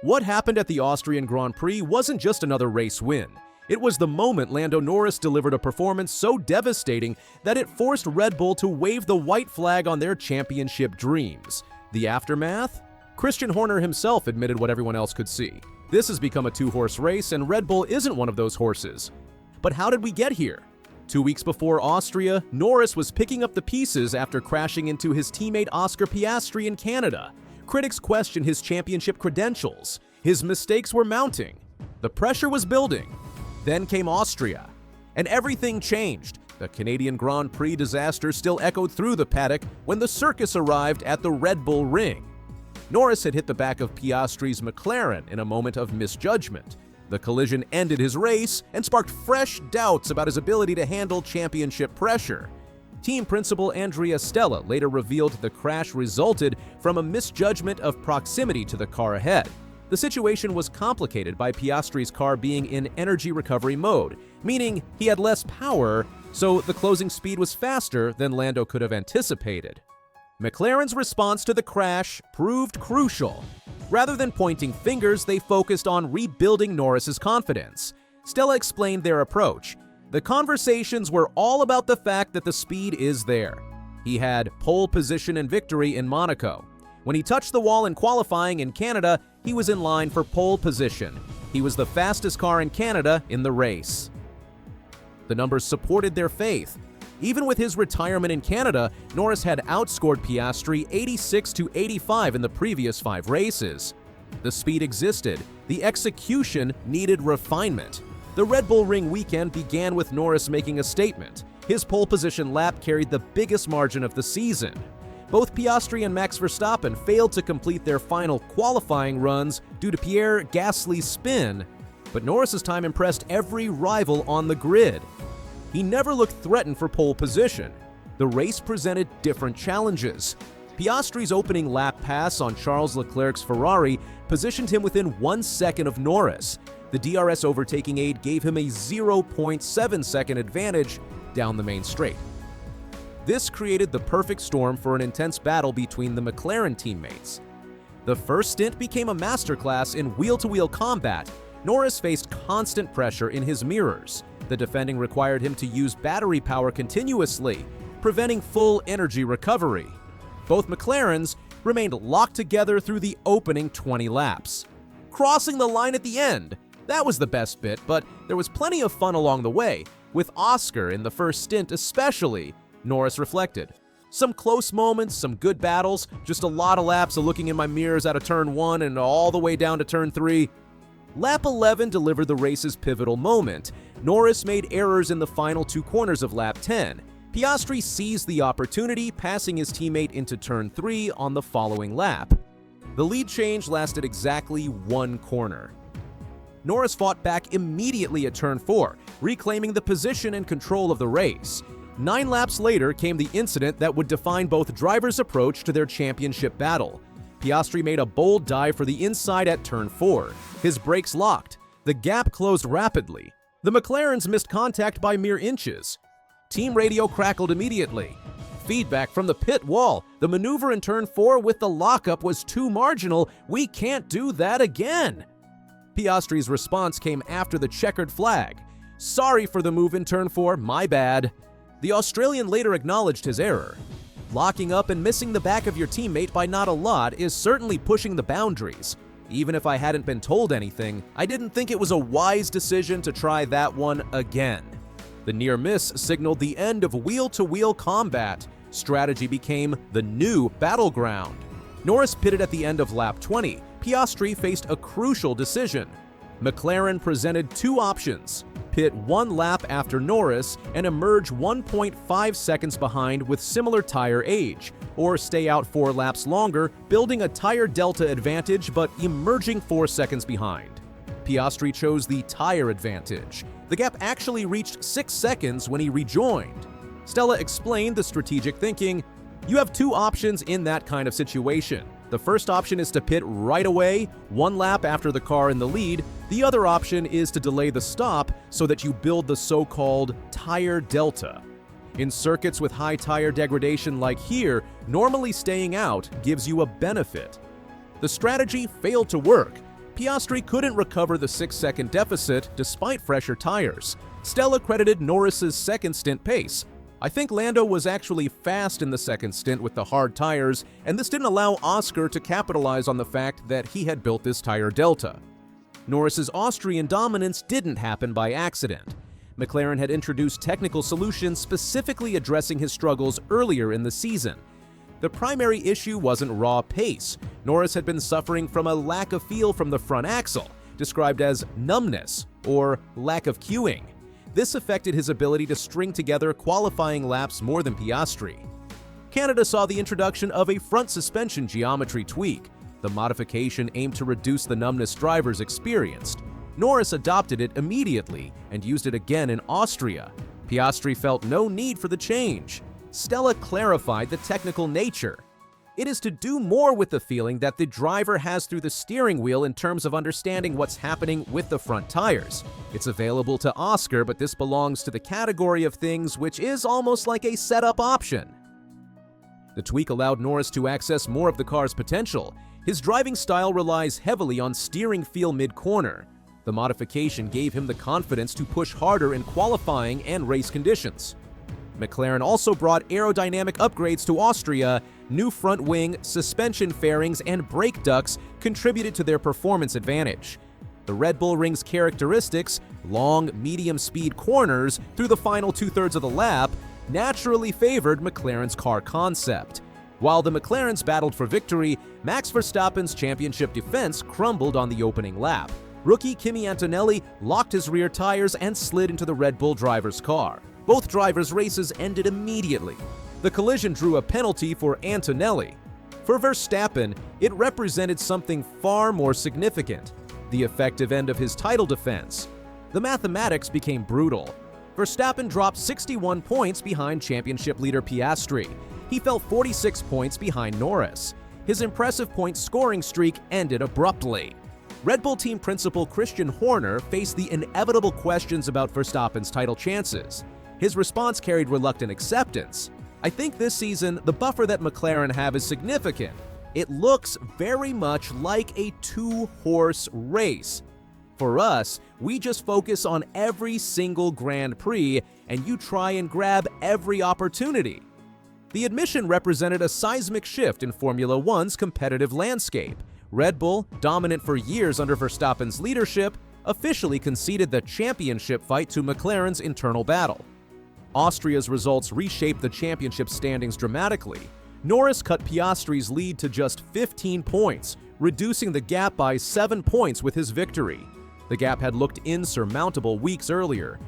What happened at the Austrian Grand Prix wasn't just another race win. It was the moment Lando Norris delivered a performance so devastating that it forced Red Bull to wave the white flag on their championship dreams. The aftermath? Christian Horner himself admitted what everyone else could see. This has become a two-horse race, and Red Bull isn't one of those horses. But how did we get here? 2 weeks before Austria, Norris was picking up the pieces after crashing into his teammate Oscar Piastri in Canada. Critics questioned his championship credentials. His mistakes were mounting. The pressure was building. Then came Austria, and everything changed. The Canadian Grand Prix disaster still echoed through the paddock when the circus arrived at the Red Bull ring. Norris had hit the back of Piastri's McLaren in a moment of misjudgment. The collision ended his race and sparked fresh doubts about his ability to handle championship pressure. Team principal Andrea Stella later revealed the crash resulted from a misjudgment of proximity to the car ahead. The situation was complicated by Piastri's car being in energy recovery mode, meaning he had less power, so the closing speed was faster than Lando could have anticipated. McLaren's response to the crash proved crucial. Rather than pointing fingers, they focused on rebuilding Norris's confidence. Stella explained their approach. The conversations were all about the fact that the speed is there. He had pole position and victory in Monaco. When he touched the wall in qualifying in Canada, he was in line for pole position. He was the fastest car in Canada in the race. The numbers supported their faith. Even with his retirement in Canada, Norris had outscored Piastri 86-85 in the previous 5 races. The speed existed. The execution needed refinement. The Red Bull Ring weekend began with Norris making a statement. His pole position lap carried the biggest margin of the season. Both Piastri and Max Verstappen failed to complete their final qualifying runs due to Pierre Gasly's spin, but Norris's time impressed every rival on the grid. He never looked threatened for pole position. The race presented different challenges. Piastri's opening lap pass on Charles Leclerc's Ferrari positioned him within 1 second of Norris. The DRS overtaking aid gave him a 0.7-second advantage down the main straight. This created the perfect storm for an intense battle between the McLaren teammates. The first stint became a masterclass in wheel-to-wheel combat. Norris faced constant pressure in his mirrors. The defending required him to use battery power continuously, preventing full energy recovery. Both McLarens remained locked together through the opening 20 laps. Crossing the line at the end, that was the best bit, but there was plenty of fun along the way, with Oscar in the first stint especially, Norris reflected. Some close moments, some good battles, just a lot of laps of looking in my mirrors out of turn 1 and all the way down to turn 3. Lap 11 delivered the race's pivotal moment. Norris made errors in the final 2 corners of lap 10. Piastri seized the opportunity, passing his teammate into turn 3 on the following lap. The lead change lasted exactly 1 corner. Norris fought back immediately at turn 4, reclaiming the position and control of the race. 9 laps later came the incident that would define both drivers' approach to their championship battle. Piastri made a bold dive for the inside at turn 4. His brakes locked. The gap closed rapidly. The McLarens missed contact by mere inches. Team radio crackled immediately. Feedback from the pit wall. The maneuver in turn 4 with the lockup was too marginal. We can't do that again. Piastri's response came after the checkered flag. Sorry for the move in turn 4, my bad. The Australian later acknowledged his error. Locking up and missing the back of your teammate by not a lot is certainly pushing the boundaries. Even if I hadn't been told anything, I didn't think it was a wise decision to try that one again. The near miss signaled the end of wheel-to-wheel combat. Strategy became the new battleground. Norris pitted at the end of lap 20. Piastri faced a crucial decision. McLaren presented 2 options: pit 1 lap after Norris and emerge 1.5 seconds behind with similar tire age, or stay out 4 laps longer, building a tire delta advantage but emerging 4 seconds behind. Piastri chose the tire advantage. The gap actually reached 6 seconds when he rejoined. Stella explained the strategic thinking. You have 2 options in that kind of situation. The first option is to pit right away, 1 lap after the car in the lead. The other option is to delay the stop so that you build the so-called tire delta. In circuits with high tire degradation like here, normally staying out gives you a benefit. The strategy failed to work. Piastri couldn't recover the 6-second deficit despite fresher tires. Stella credited Norris's second stint pace. "I think Lando was actually fast in the second stint with the hard tires, and this didn't allow Oscar to capitalize on the fact that he had built this tire delta." Norris's Austrian dominance didn't happen by accident. McLaren had introduced technical solutions specifically addressing his struggles earlier in the season. The primary issue wasn't raw pace. Norris had been suffering from a lack of feel from the front axle, described as numbness or lack of cueing. This affected his ability to string together qualifying laps more than Piastri. Canada saw the introduction of a front suspension geometry tweak. The modification aimed to reduce the numbness drivers experienced. Norris adopted it immediately and used it again in Austria. Piastri felt no need for the change. Stella clarified the technical nature. "It is to do more with the feeling that the driver has through the steering wheel in terms of understanding what's happening with the front tires. It's available to Oscar, but this belongs to the category of things which is almost like a setup option." The tweak allowed Norris to access more of the car's potential. His driving style relies heavily on steering feel mid-corner. The modification gave him the confidence to push harder in qualifying and race conditions. McLaren also brought aerodynamic upgrades to Austria. New front wing, suspension fairings, and brake ducts contributed to their performance advantage. The Red Bull Ring's characteristics, long, medium-speed corners through the final two-thirds of the lap, naturally favored McLaren's car concept. While the McLarens battled for victory, Max Verstappen's championship defense crumbled on the opening lap. Rookie Kimi Antonelli locked his rear tires and slid into the Red Bull driver's car. Both drivers' races ended immediately. The collision drew a penalty for Antonelli. For Verstappen, it represented something far more significant: the effective end of his title defense. The mathematics became brutal. Verstappen dropped 61 points behind championship leader Piastri. He fell 46 points behind Norris. His impressive point scoring streak ended abruptly. Red Bull team principal Christian Horner faced the inevitable questions about Verstappen's title chances. His response carried reluctant acceptance. "I think this season, the buffer that McLaren have is significant. It looks very much like a two-horse race. For us, we just focus on every single Grand Prix, and you try and grab every opportunity." The admission represented a seismic shift in Formula One's competitive landscape. Red Bull, dominant for years under Verstappen's leadership, officially conceded the championship fight to McLaren's internal battle. Austria's results reshaped the championship standings dramatically. Norris cut Piastri's lead to just 15 points, reducing the gap by 7 points with his victory. The gap had looked insurmountable weeks earlier.